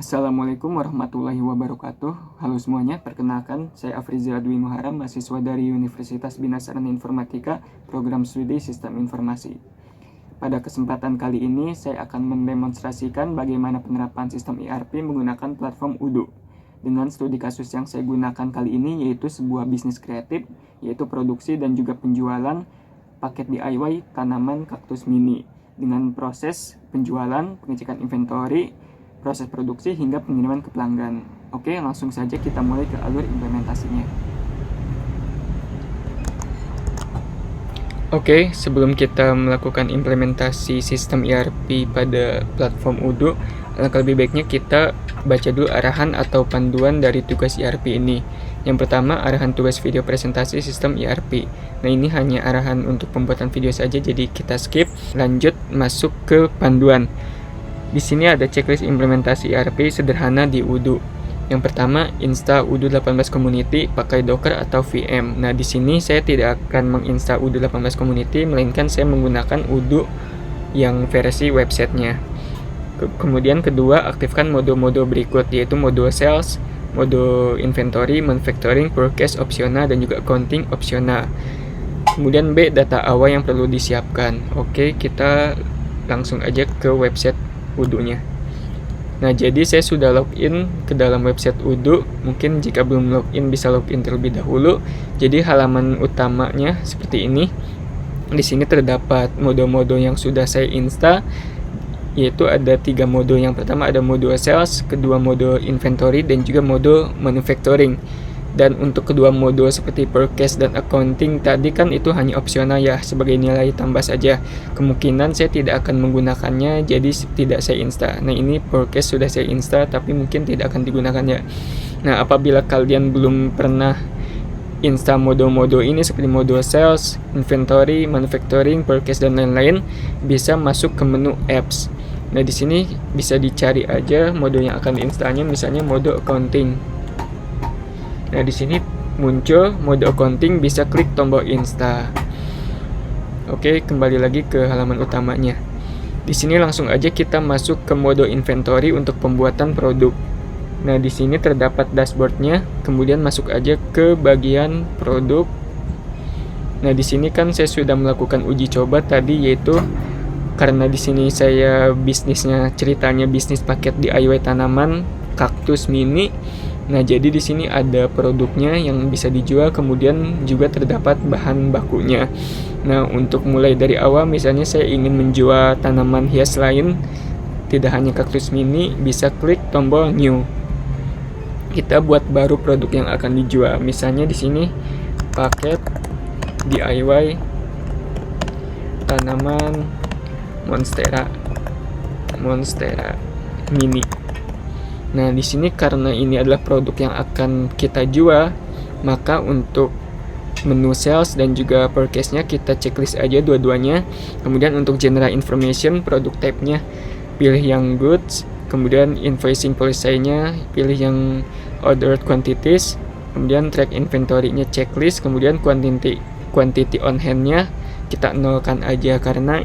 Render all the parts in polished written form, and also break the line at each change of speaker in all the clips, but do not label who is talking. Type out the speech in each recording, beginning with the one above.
Assalamualaikum warahmatullahi wabarakatuh. Halo semuanya, perkenalkan saya Afrizal Dwi Muharam, mahasiswa dari Universitas Bina Sarana Informatika, program studi Sistem Informasi. Pada kesempatan kali ini, saya akan mendemonstrasikan bagaimana penerapan sistem ERP menggunakan platform Odoo. Dengan studi kasus yang saya gunakan kali ini, yaitu sebuah bisnis kreatif, yaitu produksi dan juga penjualan paket DIY tanaman kaktus mini. Dengan proses penjualan, pengecekan inventory, proses produksi hingga pengiriman ke pelanggan. Oke, langsung saja kita mulai ke alur implementasinya. Oke, sebelum kita melakukan implementasi sistem ERP pada platform Odoo, alangkah lebih baiknya kita baca dulu arahan atau panduan dari tugas ERP ini. Yang pertama, arahan tugas video presentasi sistem ERP. Nah, ini hanya arahan untuk pembuatan video saja, jadi kita skip. Lanjut masuk ke panduan. Di sini ada checklist implementasi ERP sederhana di Odoo. Yang pertama, install Odoo 18 Community pakai Docker atau VM. Nah, di sini saya tidak akan menginstal Odoo 18 Community, melainkan saya menggunakan Odoo yang versi websitenya. Kemudian kedua, aktifkan mode-mode berikut, yaitu mode sales, mode inventory, manufacturing, forecast opsional, dan juga accounting opsional. Kemudian B, data awal yang perlu disiapkan. Oke, kita langsung aja ke website Odoo-nya. Nah, jadi saya sudah login ke dalam website Odoo. Mungkin jika belum login bisa login terlebih dahulu. Jadi halaman utamanya seperti ini. Di sini terdapat mode-mode yang sudah saya install, yaitu ada 3 mode. Yang pertama ada mode sales, kedua mode inventory, dan juga mode manufacturing. Dan untuk kedua mode seperti forecast dan accounting tadi kan itu hanya opsional ya, sebagai nilai tambah saja. Kemungkinan saya tidak akan menggunakannya, jadi tidak saya install. Nah, ini forecast sudah saya install tapi mungkin tidak akan digunakan ya. Nah, apabila kalian belum pernah install mode-mode ini seperti mode sales, inventory, manufacturing, forecast, dan lain-lain, bisa masuk ke menu apps. Nah, di sini bisa dicari aja mode yang akan diinstalnya, misalnya mode accounting. Nah, di sini muncul mode accounting, bisa klik tombol install. Oke, kembali lagi ke halaman utamanya. Di sini langsung aja kita masuk ke mode inventory untuk pembuatan produk. Nah, di sini terdapat dashboardnya, kemudian masuk aja ke bagian produk. Nah, di sini kan saya sudah melakukan uji coba tadi, yaitu karena di sini saya bisnisnya ceritanya bisnis paket DIY tanaman kaktus mini. Nah, jadi di sini ada produknya yang bisa dijual, kemudian juga terdapat bahan bakunya. Nah, untuk mulai dari awal, misalnya saya ingin menjual tanaman hias lain, tidak hanya kaktus mini, bisa klik tombol new. Kita buat baru produk yang akan dijual. Misalnya di sini paket DIY tanaman monstera mini. Nah, di sini karena ini adalah produk yang akan kita jual, maka untuk menu sales dan juga forecast-nya kita checklist aja dua-duanya. Kemudian untuk general information, produk type-nya pilih yang goods, kemudian invoicing policy-nya pilih yang ordered quantities, kemudian track inventory-nya checklist, kemudian quantity on hand-nya kita nolkan aja karena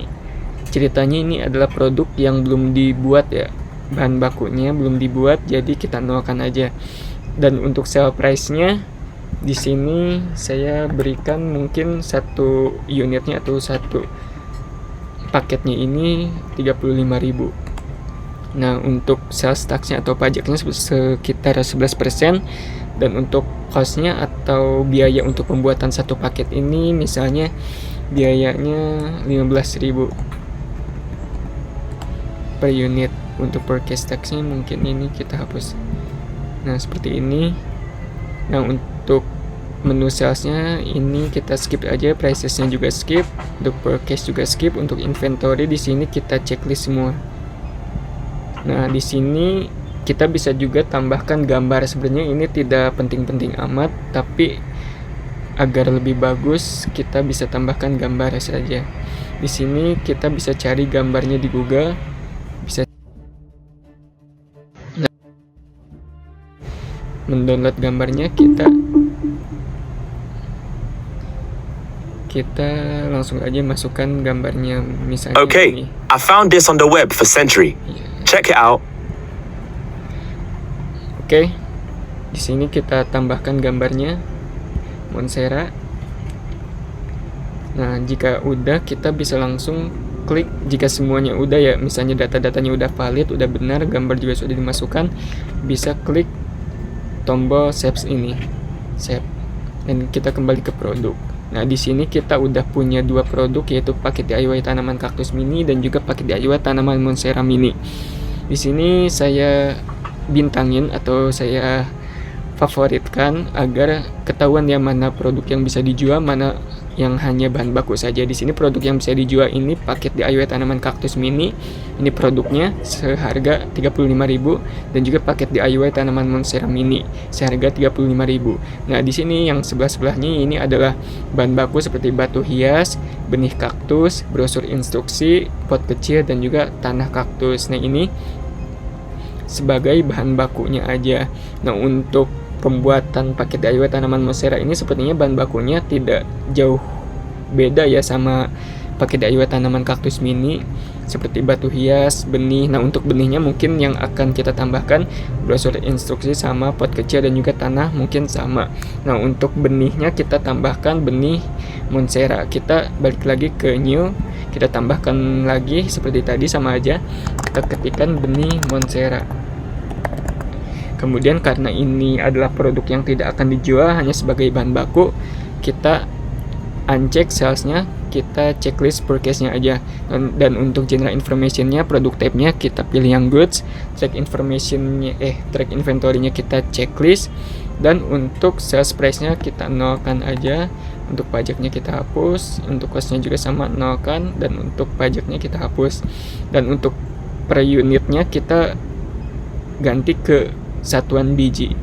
ceritanya ini adalah produk yang belum dibuat ya. Bahan bakunya belum dibuat, jadi kita nolkan aja. Dan untuk sale price-nya di sini saya berikan mungkin satu unitnya atau satu paketnya ini 35.000. Nah, untuk sales tax-nya atau pajaknya sekitar 11%, dan untuk cost-nya atau biaya untuk pembuatan satu paket ini misalnya biayanya 15.000 per unit. Untuk forecast tax-nya mungkin ini kita hapus. Nah, seperti ini. Nah, untuk menu sales-nya ini kita skip aja, prices-nya juga skip, untuk forecast juga skip, untuk inventory di sini kita checklist semua. Nah, di sini kita bisa juga tambahkan gambar. Sebenarnya ini tidak penting-penting amat, tapi agar lebih bagus kita bisa tambahkan gambar saja. Di sini kita bisa cari gambarnya di Google. Mendownload gambarnya, kita langsung aja masukkan gambarnya, misalnya
Okay,
ini.
I found this on the web for Century. Check it out.
Oke, di sini kita tambahkan gambarnya Monstera. Nah, jika udah, kita bisa langsung klik. Jika semuanya udah ya, misalnya data-datanya udah valid, udah benar, gambar juga sudah dimasukkan, bisa klik tombol save ini, save, dan kita kembali ke produk. Nah, di sini kita udah punya dua produk, yaitu paket DIY tanaman kaktus mini dan juga paket DIY tanaman Monstera mini. Di sini saya bintangin atau saya favoritkan agar ketahuan ya mana produk yang bisa dijual, mana yang hanya bahan baku saja. Di sini produk yang bisa dijual ini paket DIY tanaman kaktus mini. Ini produknya seharga 35.000 dan juga paket DIY tanaman Monstera mini seharga 35.000. Nah, di sini yang sebelah-sebelahnya ini adalah bahan baku seperti batu hias, benih kaktus, brosur instruksi, pot kecil dan juga tanah kaktus. Nah, ini sebagai bahan bakunya aja. Nah, untuk pembuatan paket DIY tanaman Monstera ini sepertinya bahan bakunya tidak jauh beda ya sama paket DIY tanaman kaktus mini, seperti batu hias, benih. Nah, untuk benihnya mungkin yang akan kita tambahkan brosur instruksi sama pot kecil dan juga tanah mungkin sama. Nah, untuk benihnya kita tambahkan benih Monstera. Kita balik lagi ke new, kita tambahkan lagi seperti tadi sama aja, kita ketikkan benih Monstera. Kemudian karena ini adalah produk yang tidak akan dijual, hanya sebagai bahan baku, kita uncheck salesnya, kita checklist purchase-nya aja. Dan untuk general information-nya, produk tab-nya kita pilih yang goods, track inventory-nya kita checklist, dan untuk sales price-nya kita nolkan aja. Untuk pajaknya kita hapus, untuk cost-nya juga sama nolkan, dan untuk pajaknya kita hapus. Dan untuk per unitnya kita ganti ke satuan biji.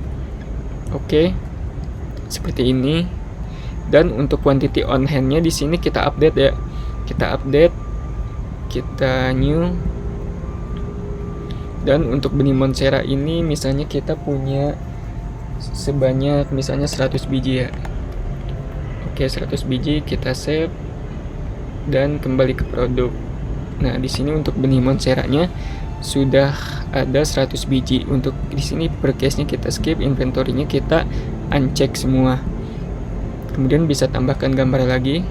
Oke, seperti ini. Dan untuk quantity on hand-nya di sini kita update ya. Kita update, kita new. Dan untuk benih Monstera ini misalnya kita punya sebanyak misalnya 100 biji ya. Oke, 100 biji kita save dan kembali ke produk. Nah, di sini untuk benih Monstera-nya sudah ada 100 biji. Untuk di sini purchase-nya kita skip, inventory-nya kita uncheck semua. Kemudian bisa tambahkan gambar lagi.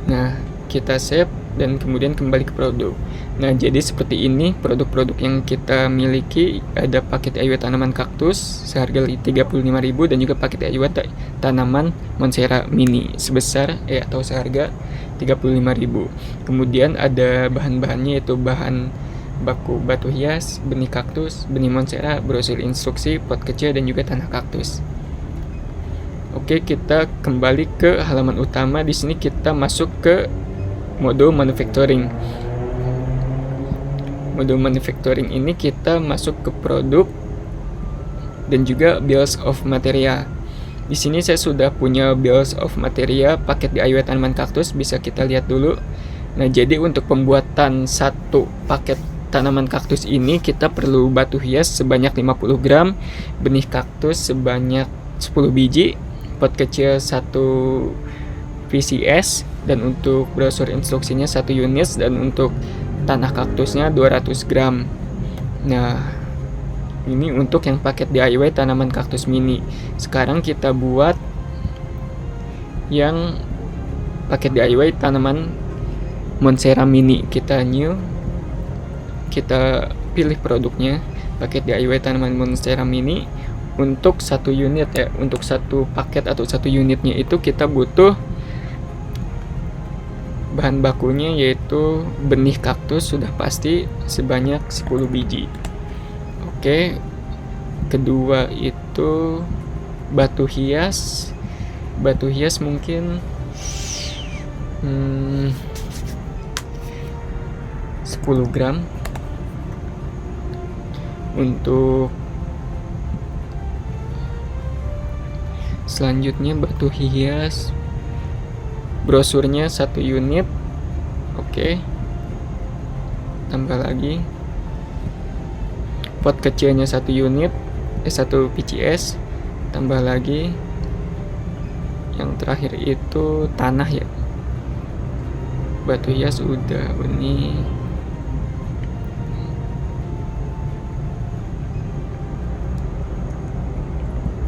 Nah, kita save dan kemudian kembali ke produk. Nah, jadi seperti ini produk-produk yang kita miliki. Ada paket DIY tanaman kaktus seharga 35.000 dan juga paket DIY tanaman Monstera mini sebesar atau seharga 35.000. Kemudian ada bahan-bahannya, yaitu bahan baku batu hias, benih kaktus, benih Monstera, brosur instruksi, pot kecil dan juga tanah kaktus. Oke, kita kembali ke halaman utama. Di sini kita masuk ke mode manufacturing. Mode manufacturing ini kita masuk ke produk dan juga bills of material. Di sini saya sudah punya bills of material paket DIY tanaman kaktus, bisa kita lihat dulu. Nah, jadi untuk pembuatan satu paket tanaman kaktus ini kita perlu batu hias sebanyak 50 gram, benih kaktus sebanyak 10 biji, pot kecil 1 VCS, dan untuk brosur instruksinya 1 unit, dan untuk tanah kaktusnya 200 gram. Nah, ini untuk yang paket DIY tanaman kaktus mini. Sekarang kita buat yang paket DIY tanaman Monstera mini. Kita new, kita pilih produknya, paket DIY tanaman Monstera mini. Untuk 1 unit ya, untuk 1 paket atau 1 unitnya itu kita butuh bahan bakunya, yaitu benih kaktus sudah pasti sebanyak 10 biji. Oke, kedua itu batu hias. Batu hias mungkin 10 gram. Untuk selanjutnya batu hias, brosurnya 1 unit. Oke, tambah lagi pot kecilnya 1 unit, 1 PCS, tambah lagi. Yang terakhir itu tanah ya. batu hias udah, benih.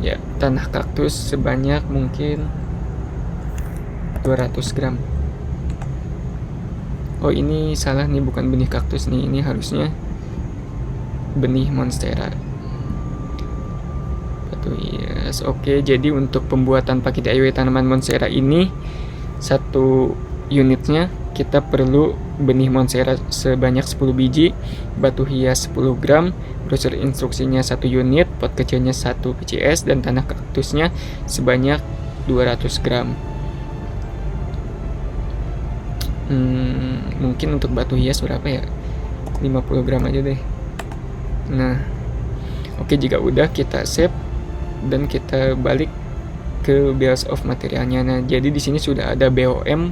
Ya, tanah kaktus sebanyak mungkin 200 gram. Oh, ini salah nih, bukan benih kaktus nih, ini harusnya benih monstera. Batu hias. Oke, jadi untuk pembuatan paket DIY tanaman monstera ini, satu unitnya kita perlu benih monstera sebanyak 10 biji, batu hias 10 gram, brosur instruksinya 1 unit, pot kecilnya 1 PCS, dan tanah kaktusnya sebanyak 200 gram. Mungkin untuk batu hias berapa ya? 50 gram aja deh. Nah, oke, jika udah kita save dan kita balik ke bills of materialnya. Nah, jadi di sini sudah ada BOM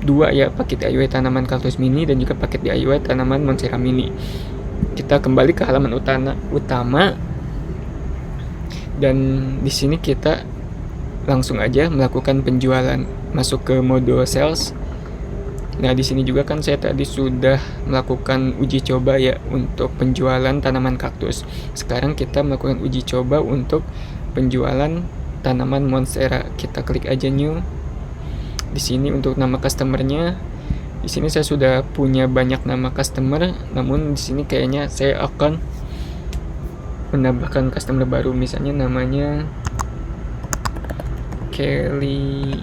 2 ya, paket DIY tanaman kaktus mini dan juga paket DIY tanaman monstera mini. Kita kembali ke halaman utama dan di sini kita langsung aja melakukan penjualan, masuk ke mode sales. Nah, di sini juga kan saya tadi sudah melakukan uji coba ya untuk penjualan tanaman kaktus. Sekarang kita melakukan uji coba untuk penjualan tanaman monstera. Kita klik aja new. Di sini untuk nama customernya, di sini saya sudah punya banyak nama customer, namun di sini kayaknya saya akan menambahkan customer baru, misalnya namanya Kelly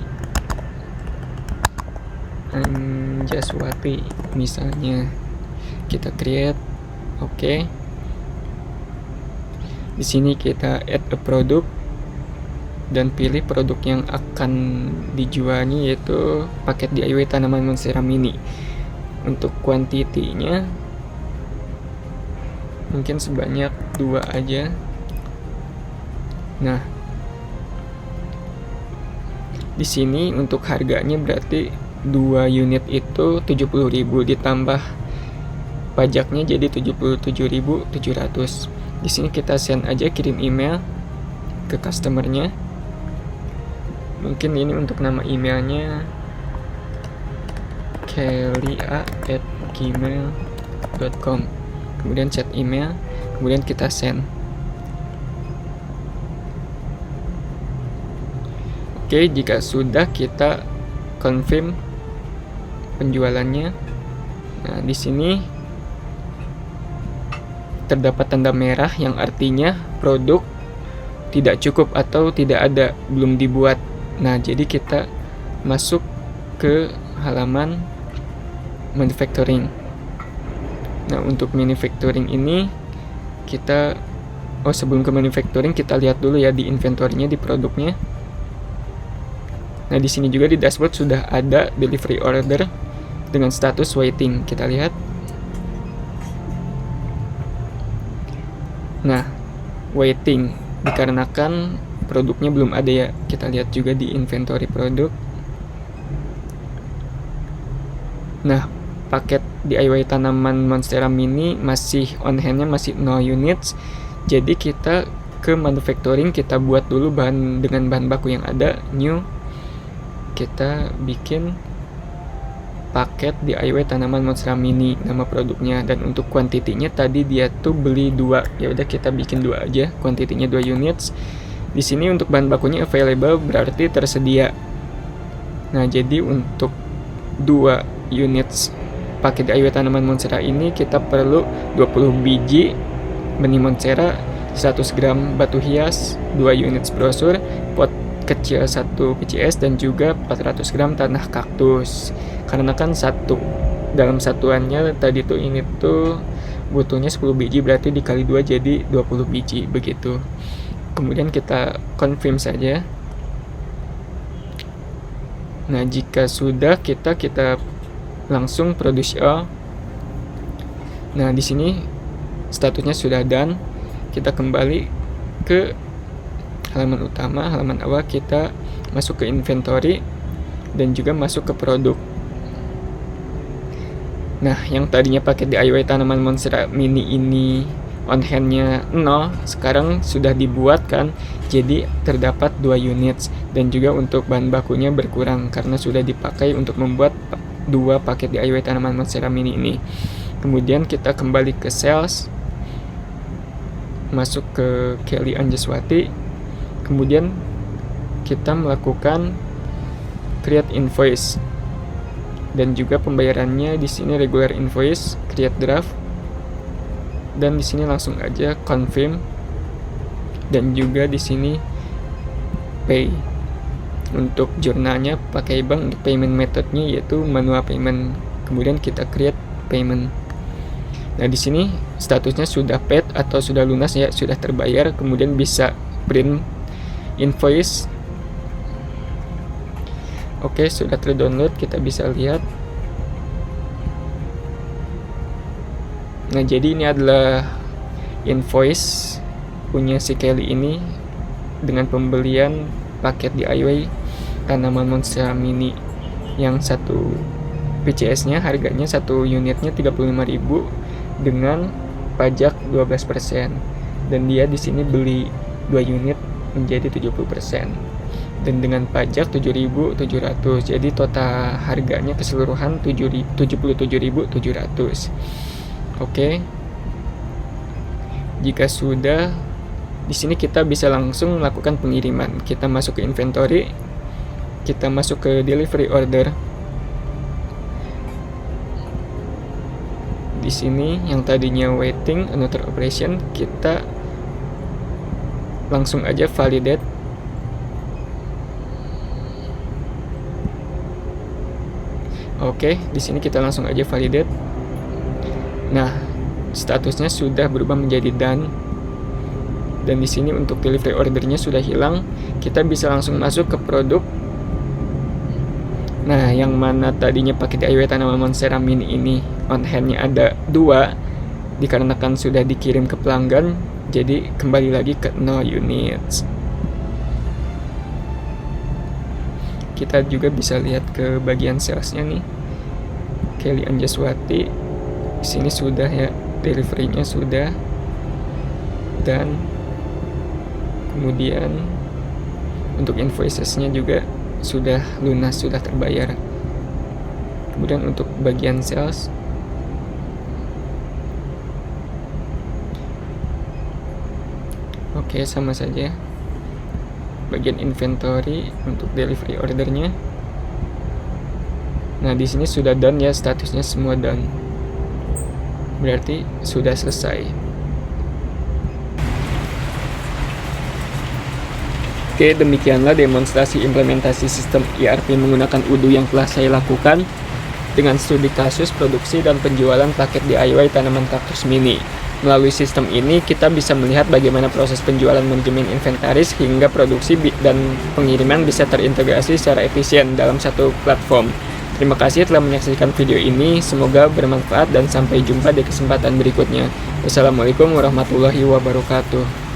Anjaswati misalnya. Kita create, oke. Di sini kita add a product dan pilih produk yang akan dijualnya, yaitu paket DIY tanaman monstera mini. Untuk kuantitinya mungkin sebanyak 2 aja. Nah, di sini untuk harganya berarti 2 unit itu 70.000 ditambah pajaknya jadi 77.700. Di sini kita send aja, kirim email ke customernya. Mungkin ini untuk nama emailnya kelly@gmail.com. Kemudian set email, kemudian kita send. Oke, jika sudah, kita confirm penjualannya. Nah, di sini terdapat tanda merah yang artinya produk tidak cukup atau tidak ada, belum dibuat. Nah, jadi kita masuk ke halaman manufacturing. Nah, untuk manufacturing ini kita sebelum ke manufacturing kita lihat dulu ya di inventory-nya, di produknya. Nah, di sini juga di dashboard sudah ada delivery order dengan status waiting. Kita lihat. Nah, waiting dikarenakan produknya belum ada ya. Kita lihat juga di inventory produk. Nah, paket DIY tanaman monstera mini masih on hand-nya masih 0 units. Jadi kita ke manufacturing, kita buat dulu dengan bahan baku yang ada, new. Kita bikin paket DIY tanaman monstera mini, nama produknya. Dan untuk kuantitinya tadi dia tuh beli 2. Ya udah, kita bikin 2 aja, kuantitinya 2 units. Di sini untuk bahan bakunya available, berarti tersedia. Nah, jadi untuk 2 units paket DIY tanaman monstera ini kita perlu 20 biji benih monstera, 100 gram batu hias, 2 unit brosur, pot kecil 1 PCS, dan juga 400 gram tanah kaktus. Karena kan dalam satuannya tadi tuh ini tuh butuhnya 10 biji, berarti dikali 2 jadi 20 biji begitu. Kemudian kita confirm saja. Nah, jika sudah, kita langsung produce all. Nah, di sini statusnya sudah done. Kita kembali ke halaman utama, halaman awal. Kita masuk ke inventory dan juga masuk ke produk. Nah, yang tadinya paket DIY tanaman monstera mini ini on hand-nya 0, sekarang sudah dibuat kan, jadi terdapat 2 units. Dan juga untuk bahan bakunya berkurang karena sudah dipakai untuk membuat 2 paket DIY tanaman monstera mini ini. Kemudian kita kembali ke sales, masuk ke Kelly Anjaswati, kemudian kita melakukan create invoice, dan juga pembayarannya di sini regular invoice, create draft, dan di sini langsung aja confirm, dan juga di sini pay. Untuk jurnalnya pakai bank, untuk payment methodnya yaitu manual payment. Kemudian kita create payment. Nah, di sini statusnya sudah paid atau sudah lunas ya, sudah terbayar. Kemudian bisa print invoice. Oke, sudah terdownload, kita bisa lihat. Nah, jadi ini adalah invoice punya si Kelly ini dengan pembelian paket DIY tanaman monstera mini yang satu PCS-nya harganya satu unitnya 35.000 dengan pajak 12%, dan dia di sini beli 2 unit menjadi 70%, dan dengan pajak 7.700, jadi total harganya keseluruhan 77.700. Oke. Jika sudah, di sini kita bisa langsung melakukan pengiriman. Kita masuk ke inventory, kita masuk ke delivery order. Di sini yang tadinya waiting another operation, kita langsung aja validate. Oke, di sini kita langsung aja validate. Nah, statusnya sudah berubah menjadi done. Dan di sini untuk delivery ordernya sudah hilang. Kita bisa langsung masuk ke produk. Nah, yang mana tadinya pakai DIY tanaman monstera mini ini on hand-nya ada 2, dikarenakan sudah dikirim ke pelanggan, jadi kembali lagi ke 0 units. Kita juga bisa lihat ke bagian salesnya nih, Kelly Anjaswati. Di sini sudah ya, delivery-nya sudah, dan kemudian untuk invoices-nya juga sudah lunas, sudah terbayar. Kemudian untuk bagian sales, oke, sama saja. Bagian inventory untuk delivery ordernya. Nah, di sini sudah done ya, statusnya semua done. Berarti sudah selesai. Oke, demikianlah demonstrasi implementasi sistem ERP menggunakan Odoo yang telah saya lakukan dengan studi kasus produksi dan penjualan paket DIY tanaman kaktus mini. Melalui sistem ini, kita bisa melihat bagaimana proses penjualan manajemen inventaris hingga produksi dan pengiriman bisa terintegrasi secara efisien dalam satu platform. Terima kasih telah menyaksikan video ini, semoga bermanfaat dan sampai jumpa di kesempatan berikutnya. Wassalamualaikum warahmatullahi wabarakatuh.